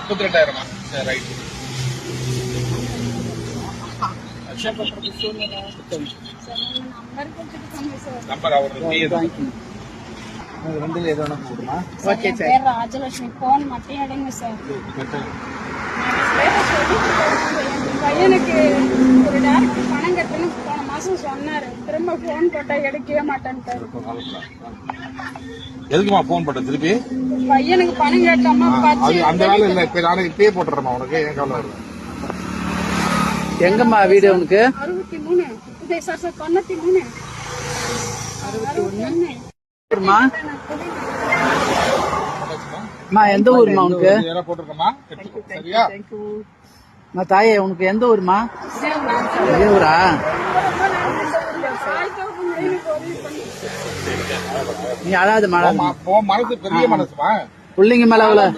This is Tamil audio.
32,000 சரி ரைட். நம்பர் அவருக்கு ரெண்டுல ஏதோ ஒன்று போடுமா? Okay sir. பேர் ராஜலட்சுமி. போன் மட்டும் எடுங்க சார். பையனுக்கு ஒரு டைரக்ட் பணம் கட்டணும் போன மாசம் சொன்னாரு. திரும்ப போன் போட்டா எடுக்கவே மாட்டேன்ட்டாரு. எதுக்குமா போன் போட்ட திருப்பி? பையனுக்கு பணம் கேட்டாமா அந்த வேலை இல்ல. இப்ப நானே இப்பயே போட்டுறேன் உனக்கு. ஏன் கவலை இல்லை. எங்கம்மா வீடு உனக்கு? 63. இதே சார் 93. 61. எந்த ஊருமா உனக்கு? போட்டிருக்கமா சரியா? தாயே உனக்கு எந்த ஊருமா? இதே ஊரா? நீ அழாது மழை மனசு பெரிய மனசுமா பிள்ளைங்க மேல அவ்வளவு